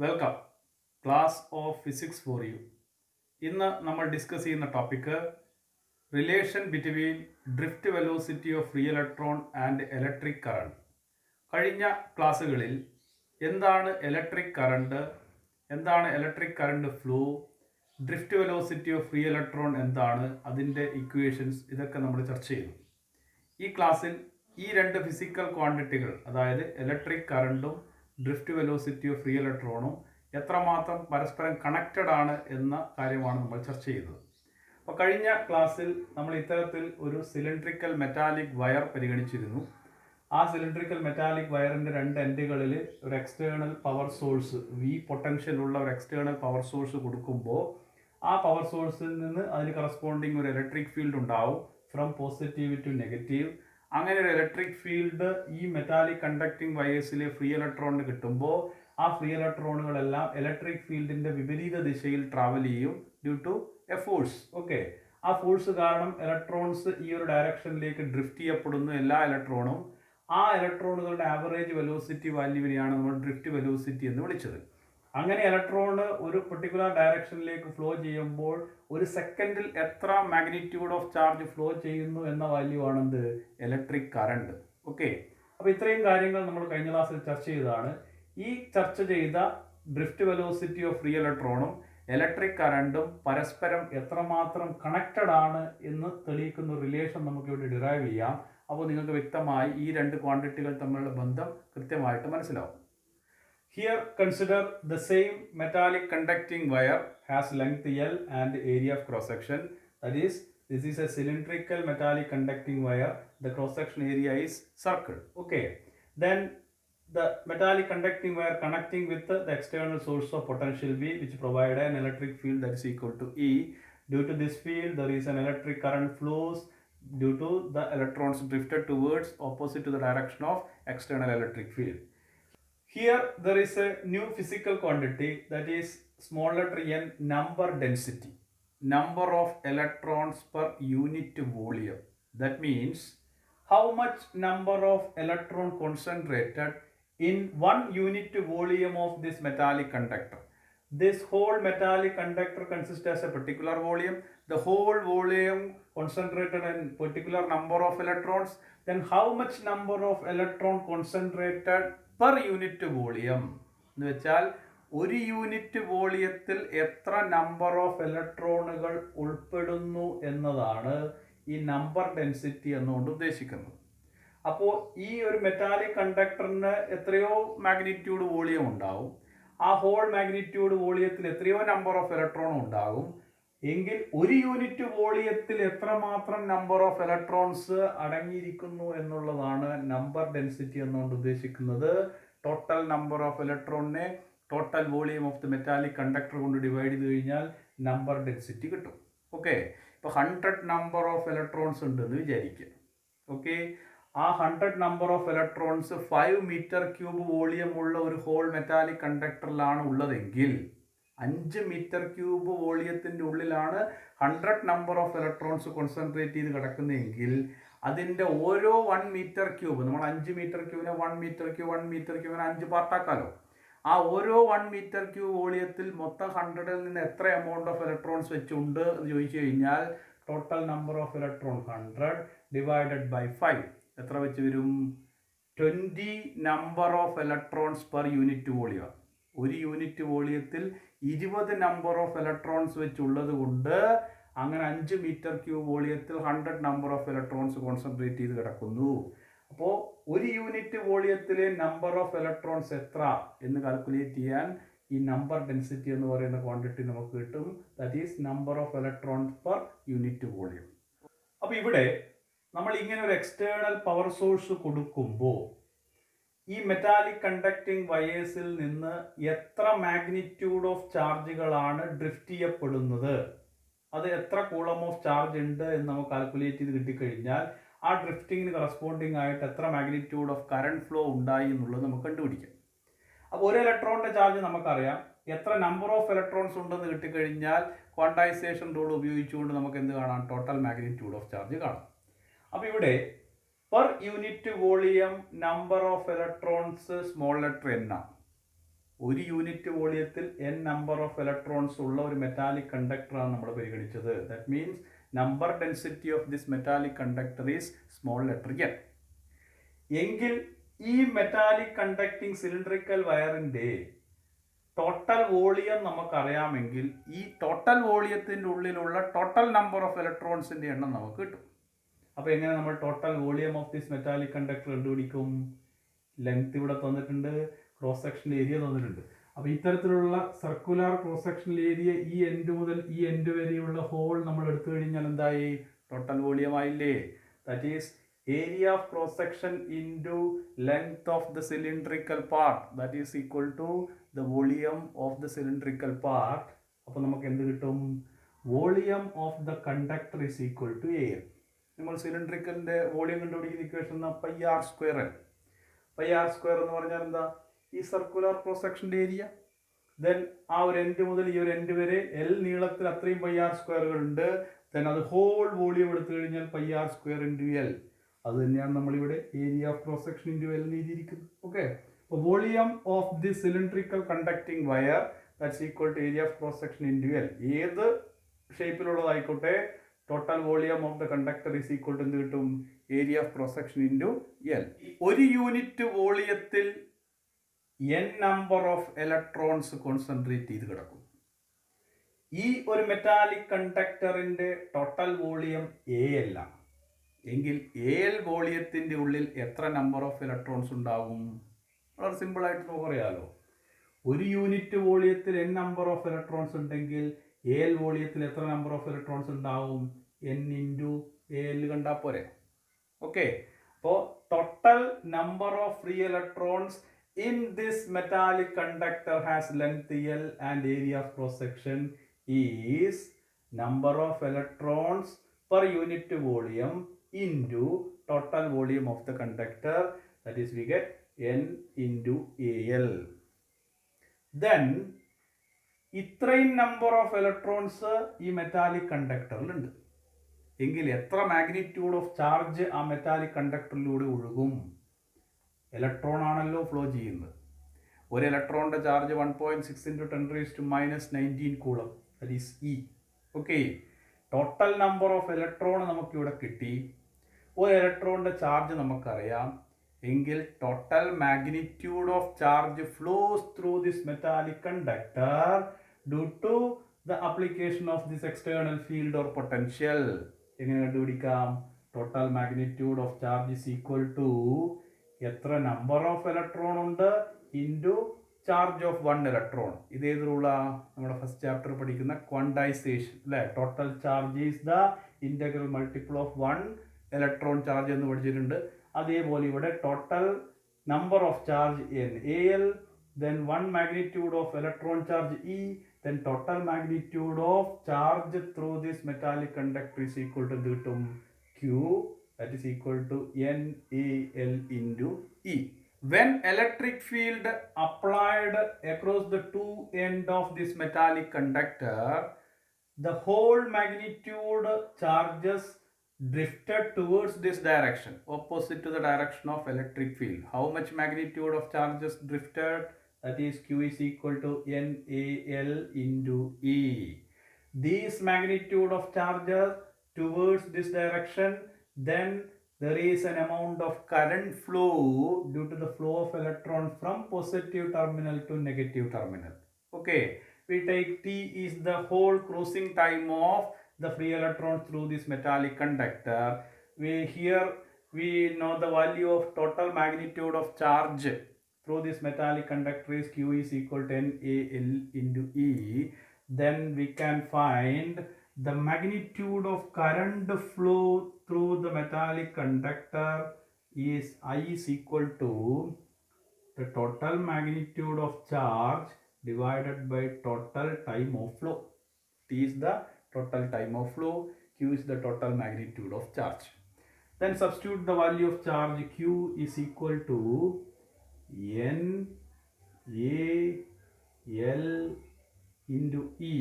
Welcome class of physics for you. ഇന്ന് നമ്മൾ discuss ചെയ്യുന്ന topic relation between drift velocity of free electron and electric current. കഴിഞ്ഞ ക്ലാസ്സുകളിൽ എന്താണ് ഇലക്ട്രിക് കറണ്ട്, എന്താണ് electric current flow, drift velocity of free electron എന്താണ്, അതിൻ്റെ equations, ഇതൊക്കെ നമ്മൾ ചർച്ച ചെയ്തു. ഈ ക്ലാസ്സിൽ ഈ രണ്ട് ഫിസിക്കൽ ക്വാണ്ടിറ്റികൾ, അതായത് ഇലക്ട്രിക് കറണ്ടും ഡ്രിഫ്റ്റ് വെലോസിറ്റി ഓഫ് ഫ്രീ ഇലക്ട്രോണും എത്രമാത്രം പരസ്പരം കണക്റ്റഡ് ആണ് എന്ന കാര്യമാണ് നമ്മൾ ചർച്ച ചെയ്തത്. അപ്പോൾ കഴിഞ്ഞ ക്ലാസ്സിൽ നമ്മൾ ഇത്തരത്തിൽ ഒരു സിലിണ്ട്രിക്കൽ മെറ്റാലിക് വയർ പരിഗണിച്ചിരുന്നു. ആ സിലിണ്ട്രിക്കൽ മെറ്റാലിക് വയറിൻ്റെ രണ്ട് എൻഡുകളിൽ ഒരു external power source, V potential ഉള്ള ഒരു എക്സ്റ്റേണൽ പവർ സോഴ്സ് കൊടുക്കുമ്പോൾ ആ പവർ സോഴ്സിൽ നിന്ന് അതിന് കറസ്പോണ്ടിങ് ഒരു ഇലക്ട്രിക് ഫീൽഡ് ഉണ്ടാവും, ഫ്രം പോസിറ്റീവ് ടു നെഗറ്റീവ്. അങ്ങനെ ഒരു ഇലക്ട്രിക് ഫീൽഡ് ഈ മെറ്റാലിക് കണ്ടക്ടിങ് വയേഴ്സിലെ ഫ്രീ ഇലക്ട്രോണിന് കിട്ടുമ്പോൾ ആ ഫ്രീ ഇലക്ട്രോണുകളെല്ലാം ഇലക്ട്രിക് ഫീൽഡിന്റെ വിപരീത ദിശയിൽ ട്രാവൽ ചെയ്യും due to a force. Okay, ആ ഫോഴ്സ് കാരണം ഇലക്ട്രോൺസ് ഈ ഒരു ഡയറക്ഷനിലേക്ക് ഡ്രിഫ്റ്റ് ചെയ്യപ്പെടുന്നു. എല്ലാ ഇലക്ട്രോണും ആ ഇലക്ട്രോണുകളുടെ ആവറേജ് വെലോസിറ്റി വാല്യൂവിനെയാണ് നമ്മൾ ഡ്രിഫ്റ്റ് വെലോസിറ്റി എന്ന് വിളിച്ചത്. അങ്ങനെ ഇലക്ട്രോൺ ഒരു പെർട്ടിക്കുലർ ഡയറക്ഷനിലേക്ക് ഫ്ലോ ചെയ്യുമ്പോൾ ഒരു സെക്കൻഡിൽ എത്ര മാഗ്നിറ്റ്യൂഡ് ഓഫ് ചാർജ് ഫ്ലോ ചെയ്യുന്നു എന്ന വാല്യൂ ആണെന്ത്, ഇലക്ട്രിക് കറണ്ട്. ഓക്കെ, അപ്പോൾ ഇത്രയും കാര്യങ്ങൾ നമ്മൾ കഴിഞ്ഞ ക്ലാസ്സിൽ ചർച്ച ചെയ്തതാണ്. ഈ ചർച്ച ചെയ്ത ഡ്രിഫ്റ്റ് വെലോസിറ്റി ഓഫ് ഫ്രീ ഇലക്ട്രോണും ഇലക്ട്രിക് കറണ്ടും പരസ്പരം എത്രമാത്രം കണക്റ്റഡ് ആണ് എന്ന് തെളിയിക്കുന്ന റിലേഷൻ നമുക്കിവിടെ ഡിറൈവ് ചെയ്യാം. അപ്പോൾ നിങ്ങൾക്ക് വ്യക്തമായി ഈ രണ്ട് ക്വാണ്ടിറ്റികൾ തമ്മിലുള്ള ബന്ധം കൃത്യമായിട്ട് മനസ്സിലാവും. Here consider the same metallic conducting wire has length L and area of cross section. That is, this is a cylindrical metallic conducting wire. The cross section area is circle. Okay. Then the metallic conducting wire connecting with the external source of potential V, which provide an electric field that is equal to E. Due to this field, there is an electric current flows due to the electrons drifted towards opposite to the direction of external electric field. Here there is a new physical quantity, that is small letter n, number density, number of electrons per unit volume. That means how much number of electron concentrated in 1 unit volume of this metallic conductor. This whole metallic conductor consists as a particular volume. The whole volume concentrated in particular number of electrons. Then how much number of electron concentrated per unit volume എന്ന് വെച്ചാൽ ഒരു unit വോളിയത്തിൽ എത്ര number of ഇലക്ട്രോണുകൾ ഉൾപ്പെടുന്നു എന്നതാണ് ഈ number density എന്നുകൊണ്ട് ഉദ്ദേശിക്കുന്നത്. അപ്പോൾ ഈ ഒരു മെറ്റാലിക് കണ്ടക്ടറിന് എത്രയോ മാഗ്നിറ്റ്യൂഡ് വോളിയം ഉണ്ടാവും. ആ ഹോൾ മാഗ്നിറ്റ്യൂഡ് വോളിയത്തിൽ എത്രയോ നമ്പർ ഓഫ് ഇലക്ട്രോൺ ഉണ്ടാകും. എങ്കിൽ ഒരു യൂണിറ്റ് വോളിയത്തിൽ എത്രമാത്രം നമ്പർ ഓഫ് ഇലക്ട്രോൺസ് അടങ്ങിയിരിക്കുന്നു എന്നുള്ളതാണ് നമ്പർ ഡെൻസിറ്റി എന്നുകൊണ്ട് ഉദ്ദേശിക്കുന്നത്. ടോട്ടൽ നമ്പർ ഓഫ് ഇലക്ട്രോണിനെ total volume of the metallic conductor കൊണ്ട് ഡിവൈഡ് ചെയ്ത് കഴിഞ്ഞാൽ നമ്പർ ഡെൻസിറ്റി കിട്ടും. ഓക്കെ, ഇപ്പോൾ 100 നമ്പർ ഓഫ് ഇലക്ട്രോൺസ് ഉണ്ടെന്ന് വിചാരിക്കുക. ഓക്കെ, ആ 100 number of electrons 5 metre cube volume ഉള്ള ഒരു ഹോൾ മെറ്റാലിക് കണ്ടക്ടറിലാണ് ഉള്ളതെങ്കിൽ 5 മീറ്റർ ക്യൂബ് വോളിയത്തിൻ്റെ ഉള്ളിലാണ് 100 നമ്പർ ഓഫ് ഇലക്ട്രോൺസ് കോൺസെൻട്രേറ്റ് ചെയ്ത് കിടക്കുന്നതെങ്കിൽ അതിൻ്റെ ഓരോ 1 മീറ്റർ ക്യൂബ്, നമ്മൾ 5 മീറ്റർ ക്യൂബിനെ 1 മീറ്റർ ക്യൂബ് 1 മീറ്റർ ക്യൂബിനെ 5 പാർട്ടാക്കാലോ. ആ ഓരോ 1 മീറ്റർ ക്യൂബ് വോളിയത്തിൽ മൊത്തം 100ൽ നിന്ന് എത്ര എമൗണ്ട് ഓഫ് ഇലക്ട്രോൺസ് വെച്ചുണ്ട് എന്ന് ചോദിച്ചു കഴിഞ്ഞാൽ total number of electron 100 divided by 5 എത്ര വെച്ച് വരും? 20 number of electrons per unit volume. ഒരു യൂണിറ്റ് വോളിയത്തിൽ 20 നമ്പർ ഓഫ് ഇലക്ട്രോൺസ് വെച്ചുള്ളത് കൊണ്ട് അങ്ങനെ 5 മീറ്റർ ക്യൂബ് വോളിയത്തിൽ 100 നമ്പർ ഓഫ് ഇലക്ട്രോൺസ് കോൺസെൻട്രേറ്റ് ചെയ്ത് കിടക്കുന്നു. അപ്പോൾ ഒരു യൂണിറ്റ് വോളിയത്തിലെ നമ്പർ ഓഫ് ഇലക്ട്രോൺസ് എത്ര എന്ന് കാൽക്കുലേറ്റ് ചെയ്യാൻ ഈ നമ്പർ ഡെൻസിറ്റി എന്ന് പറയുന്ന ക്വാണ്ടിറ്റി നമുക്ക് കിട്ടും. That is number of electrons per unit volume. അപ്പോൾ ഇവിടെ നമ്മൾ ഇങ്ങനെ ഒരു എക്സ്റ്റേണൽ പവർ സോഴ്സ് കൊടുക്കുമ്പോൾ ഈ മെറ്റാലിക് കണ്ടക്ടിങ് വയേഴ്സിൽ നിന്ന് എത്ര മാഗ്നിറ്റ്യൂഡ് ഓഫ് ചാർജുകളാണ് ഡ്രിഫ്റ്റ് ചെയ്യപ്പെടുന്നത്, അത് എത്ര കൂളം ഓഫ് ചാർജ് ഉണ്ട് എന്ന് നമുക്ക് കാൽക്കുലേറ്റ് ചെയ്ത് കിട്ടിക്കഴിഞ്ഞാൽ ആ ഡ്രിഫ്റ്റിങ്ങിന് കറസ്പോണ്ടിങ് ആയിട്ട് എത്ര മാഗ്നിറ്റ്യൂഡ് ഓഫ് കറണ്ട് ഫ്ലോ ഉണ്ടായി എന്നുള്ളത് നമുക്ക് കണ്ടുപിടിക്കാം. അപ്പോൾ ഒരു ഇലക്ട്രോണിൻ്റെ ചാർജ് നമുക്കറിയാം. എത്ര നമ്പർ ഓഫ് ഇലക്ട്രോൺസ് ഉണ്ടെന്ന് കിട്ടിക്കഴിഞ്ഞാൽ ക്വാണ്ടൈസേഷൻ റൂൾ ഉപയോഗിച്ചുകൊണ്ട് നമുക്ക് എന്ത് കാണാം? ടോട്ടൽ മാഗ്നിറ്റ്യൂഡ് ഓഫ് ചാർജ് കാണാം. അപ്പോൾ ഇവിടെ per unit volume number of electrons small letter n ആണ്. ഒരു യൂണിറ്റ് വോളിയത്തിൽ n നമ്പർ ഓഫ് ഇലക്ട്രോൺസ് ഉള്ള ഒരു മെറ്റാലിക് കണ്ടക്ടറാണ് നമ്മൾ പരിഗണിച്ചത്. That means number density of this metallic conductor is small letter n. എങ്കിൽ ഈ മെറ്റാലിക് കണ്ടക്ടിങ് സിലിണ്ടറിക്കൽ വയറിൻ്റെ ടോട്ടൽ വോളിയം നമുക്കറിയാമെങ്കിൽ ഈ ടോട്ടൽ വോളിയത്തിൻ്റെ ഉള്ളിലുള്ള ടോട്ടൽ നമ്പർ ഓഫ് ഇലക്ട്രോൺസിൻ്റെ എണ്ണം നമുക്ക് കിട്ടും. അപ്പോൾ എങ്ങനെ നമ്മൾ total volume of this metallic conductor കണ്ടുപിടിക്കും? ലെങ്ത് ഇവിടെ തന്നിട്ടുണ്ട്, ക്രോസ് സെക്ഷൻ ഏരിയ തന്നിട്ടുണ്ട്. അപ്പോൾ ഇത്തരത്തിലുള്ള സർക്കുലർ ക്രോസ് സെക്ഷൻ ഏരിയ ഈ എൻഡ് മുതൽ ഈ എൻഡ് വരെയുള്ള ഹോൾ നമ്മൾ എടുത്തു കഴിഞ്ഞാൽ എന്തായി? ടോട്ടൽ വോളിയം ആയില്ലേ? That is area of cross section into length of the cylindrical part, that is equal to the volume of the cylindrical part. അപ്പോൾ നമുക്ക് എന്ത് കിട്ടും? Volume of the conductor is equal to AL. നമ്മൾ സിലിണ്ടറിക്കലിൻ്റെ volume കണ്ടുപിടിക്കുന്ന equation pi R square. Pi R square എന്ന് പറഞ്ഞാൽ എന്താ? ഈ സർക്കുലർ ക്രോസ് സെക്ഷൻ്റെ ഏരിയ. ദെൻ ആ ഒരു എൻഡ് മുതൽ ഈ ഒരു എൻഡ് വരെ എൽ നീളത്തിൽ അത്രയും പൈ ആർ സ്ക്വയറുകളുണ്ട്. ദെൻ അത് ഹോൾ വോളിയം എടുത്തു കഴിഞ്ഞാൽ pi R square into L. അത് തന്നെയാണ് നമ്മളിവിടെ area of cross section into L എഴുതിയിരിക്കുന്നത്. ഓക്കെ, അപ്പോൾ volume of the cylindrical conducting wire that's equal to area of cross section into L. ഏത് ഷേപ്പിലുള്ളതായിക്കോട്ടെ, total volume of the conductor is equal to എന്ത് കിട്ടും? Area of cross section into L. ഒരു unit വോളിയത്തിൽ n number of electrons concentrate ചെയ്ത് കിടക്കും. ഈ ഒരു മെറ്റാലിക് കണ്ടക്ടറിൻ്റെ ടോട്ടൽ വോളിയം AL ആണ്. എങ്കിൽ AL വോളിയത്തിൻ്റെ ഉള്ളിൽ എത്ര നമ്പർ ഓഫ് ഇലക്ട്രോൺസ് ഉണ്ടാകും? വളരെ സിമ്പിളായിട്ട് നമുക്ക് പറയാമല്ലോ. ഒരു യൂണിറ്റ് വോളിയത്തിൽ n നമ്പർ ഓഫ് ഇലക്ട്രോൺസ് ഉണ്ടെങ്കിൽ AL വോളിയത്തിൽ എത്ര നമ്പർ ഓഫ് ഇലക്ട്രോൺസ് ഉണ്ടാവും? n ഇൻറ്റു AL കണ്ടാൽ പോരെ. ഓക്കെ, അപ്പോൾ total number of free electrons in this metallic conductor has length L and area of cross section is number of electrons per unit volume into total volume of the conductor, that is we get n into AL. Then ഇത്രയും number of electrons ഈ metallic കണ്ടക്ടറിലുണ്ട് എങ്കിൽ എത്ര magnitude of charge ആ metallic കണ്ടക്ടറിലൂടെ ഒഴുകും? Electron ആണല്ലോ flow ചെയ്യുന്നത്. ഒരു ഇലക്ട്രോണിൻ്റെ charge 1.6 × 10⁻⁻19 coulomb, that is E. Okay, total number of electron നമുക്കിവിടെ കിട്ടി. ഒരു ഇലക്ട്രോണിൻ്റെ ചാർജ് നമുക്കറിയാം എങ്കിൽ total magnitude of charge flows through this metallic conductor due to the application of this external field or potential. എങ്ങനെ കണ്ടുപിടിക്കാം? Total magnitude of charge is equal to എത്ര number of electron ഉണ്ട് ഇൻറ്റു ചാർജ് ഓഫ് 1 ഇലക്ട്രോൺ. ഇതേത് റൂളാണ്? നമ്മുടെ first chapter പഠിക്കുന്ന quantisation അല്ലേ? Total charge is the integral multiple of 1 electron charge എന്ന് പഠിച്ചിട്ടുണ്ട്. അതേപോലെ ഇവിടെ total number of charge n AL, then 1 magnitude of electron charge E, then total magnitude of charge through this metallic conductor is equal to എന്ത് കിട്ടും? Q, that is equal to NAL into E. When electric field applied across the two ends of this metallic conductor, the whole magnitude charges drifted towards this direction, opposite to the direction of electric field. How much magnitude of charges drifted? That is Q is equal to NAL into E. These magnitude of charges towards this direction, then there is an amount of current flow due to the flow of electron from positive terminal to negative terminal. Okay, we take T is the whole crossing time of the free electrons through this metallic conductor. We know the value of total magnitude of charge through this metallic conductor is Q is equal to NAL into E. Then we can find the magnitude of current flow through the metallic conductor is I is equal to the total magnitude of charge divided by total time of flow. T is the total time of flow, Q is the total magnitude of charge. Then substitute the value of charge. Q is equal to NAL into E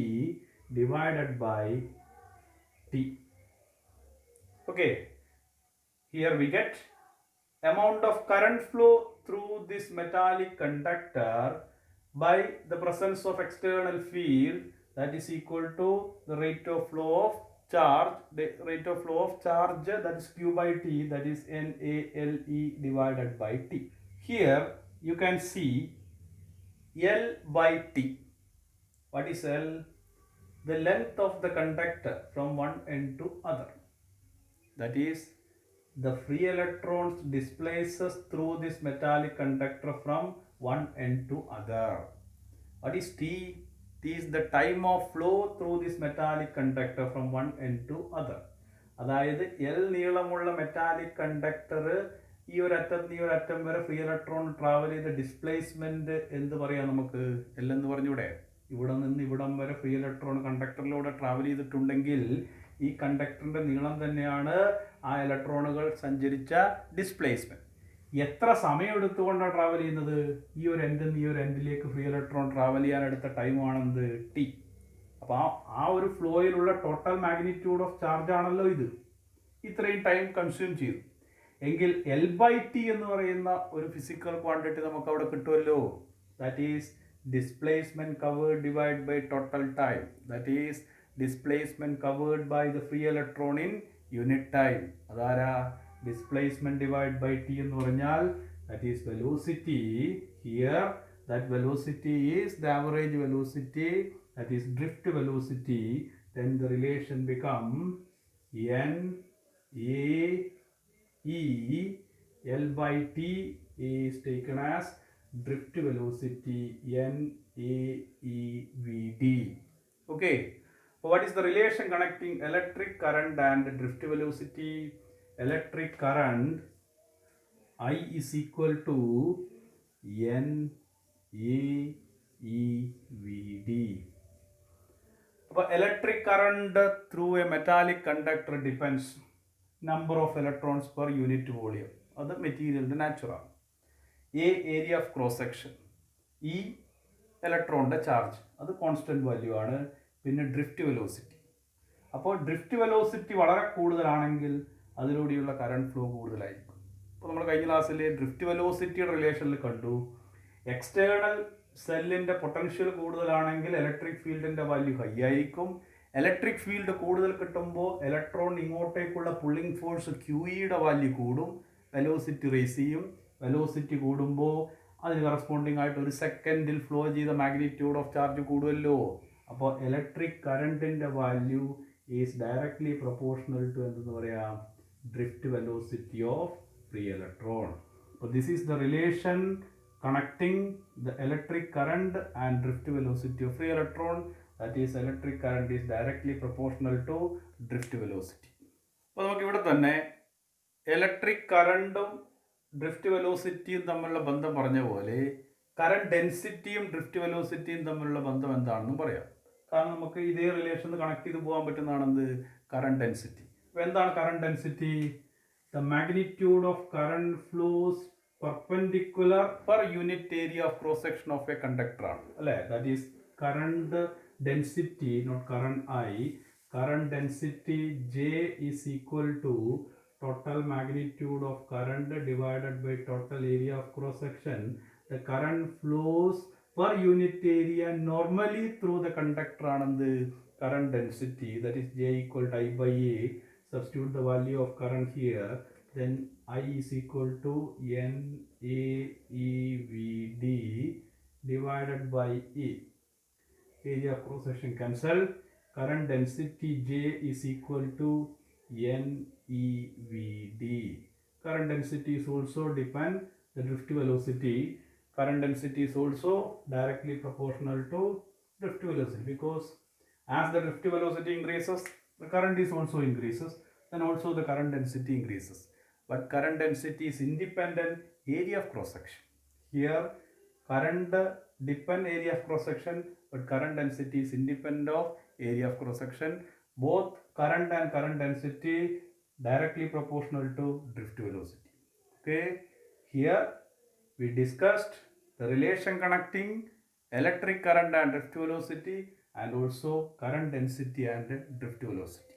divided by T. Okay, here we get amount of current flow through this metallic conductor by the presence of external field that is equal to the rate of flow of charge, the rate of flow of charge, that is q by t, that is NaLe divided by t. Here you can see L by t. What is L? The length of the conductor from one end to other. That is, the free electrons displaces through this metallic conductor from one end to other. What is T? T is the time of flow through this metallic conductor from one end to other. അതായത് L നീളമുള്ള metallic conductor ഈ ഒരു അറ്റത്ത് ഈ ഒരു അറ്റം വരെ free electron travel ചെയ്ത ഡിസ്പ്ലേസ്മെന്റ് എന്ത് പറയാം നമുക്ക്? എൽ എന്ന് പറഞ്ഞൂടെ? ഇവിടെ നിന്ന് ഇവിടം വരെ ഫ്രീ ഇലക്ട്രോൺ കണ്ടക്ടറിലൂടെ ട്രാവൽ ചെയ്തിട്ടുണ്ടെങ്കിൽ ഈ കണ്ടക്ടറിന്റെ നീളം തന്നെയാണ് ആ ഇലക്ട്രോണുകൾ സഞ്ചരിച്ച ഡിസ്പ്ലേസ്മെന്റ്. എത്ര സമയം എടുത്തുകൊണ്ടാണ് ട്രാവൽ ചെയ്യുന്നത്? ഈ ഒരു എൻഡിൽ നിന്ന് ഈ ഒരു എൻഡിലേക്ക് ഫ്രീ ഇലക്ട്രോൺ ട്രാവൽ ചെയ്യാൻ എടുത്ത ടൈമാണെന്ത്? ടി. അപ്പോൾ ആ ഒരു ഫ്ലോയിലുള്ള ടോട്ടൽ മാഗ്നിറ്റ്യൂഡ് ഓഫ് ചാർജ് ആണല്ലോ ഇത്. ഇത്രയും ടൈം കൺസ്യൂം ചെയ്തു എങ്കിൽ എൽ ബൈ ടി എന്ന് പറയുന്ന ഒരു ഫിസിക്കൽ ക്വാണ്ടിറ്റി നമുക്ക് അവിടെ കിട്ടുമല്ലോ. That is displacement covered divided by total time. That is displacement covered by the free electron in unit time. Adara displacement divided by t എന്ന് പറഞ്ഞാൽ that is velocity. Here that velocity is the average velocity, that is drift velocity. Then the relation become n a e. L by t is taken as drift velocity NaeVd. Okay, so what is the relation connecting electric current and drift velocity? Electric current I is equal to NaeVd. Electric current through a metallic conductor depends number of electrons per unit volume. That is material natural. A area of cross section, E ഇലക്ട്രോണിൻ്റെ charge, അത് constant value ആണ്. പിന്നെ drift velocity. അപ്പോൾ drift velocity വളരെ കൂടുതലാണെങ്കിൽ അതിലൂടെയുള്ള current flow കൂടുതലായിരിക്കും. അപ്പോൾ നമ്മൾ കഴിഞ്ഞ ക്ലാസ്സിൽ ഡ്രിഫ്റ്റ് വെലോസിറ്റിയുടെ റിലേഷനിൽ കണ്ടു, എക്സ്റ്റേണൽ സെല്ലിൻ്റെ പൊട്ടൻഷ്യൽ കൂടുതലാണെങ്കിൽ ഇലക്ട്രിക് ഫീൽഡിൻ്റെ വാല്യൂ ഹൈ ആയിരിക്കും. ഇലക്ട്രിക് ഫീൽഡ് കൂടുതൽ കിട്ടുമ്പോൾ ഇലക്ട്രോൺ ഇങ്ങോട്ടേക്കുള്ള പുള്ളിംഗ് ഫോഴ്സ് ക്യൂഇയുടെ വാല്യൂ കൂടും, വെലോസിറ്റി റേസ് ചെയ്യും. വെലോസിറ്റി കൂടുമ്പോൾ അതിന് കറസ്പോണ്ടിങ് ആയിട്ട് ഒരു സെക്കൻഡിൽ ഫ്ലോ ചെയ്ത മാഗ്നിറ്റ്യൂഡ് ഓഫ് ചാർജ് കൂടുമല്ലോ. അപ്പോൾ ഇലക്ട്രിക് കറണ്ടിൻ്റെ value is directly proportional to എന്തെന്ന് പറയാം? Drift velocity of free electron. അപ്പോൾ this is the relation connecting the electric current and drift velocity of free electron. That is electric current is directly proportional to drift velocity. അപ്പോൾ നമുക്കിവിടെ തന്നെ electric കറണ്ടും drift വെലോസിറ്റിയും തമ്മിലുള്ള ബന്ധം പറഞ്ഞ പോലെ current ഡെൻസിറ്റിയും drift വെലോസിറ്റിയും തമ്മിലുള്ള ബന്ധം എന്താണെന്നും പറയാം. കാരണം നമുക്ക് ഇതേ റിലേഷൻ കണക്ട് ചെയ്ത് പോകാൻ പറ്റുന്നതാണെന്ത്? Current density. അപ്പോൾ എന്താണ് current density? The magnitude of current flows perpendicular per unit area of cross section of a conductor ആണ് അല്ലേ? That is current density, not current I. Current density J is equal to total magnitude of current divided by total area of cross section. The current flows per unit area normally through the conductor and the current density, that is J equal to I by A. Substitute the value of current here, then I is equal to NaeVd divided by E. Area of cross section cancel. Current density J is equal to NeVd. Current density is also depend the drift velocity. Current density is also directly proportional to drift velocity, because as the drift velocity increases, the current is also increases, then also the current density increases. But current density is independent area of cross section. Here current depend area of cross section, but current density is independent of area of cross section. Both current and current density directly proportional to drift velocity. Okay, here we discussed the relation connecting electric current and drift velocity, and also current density and drift velocity.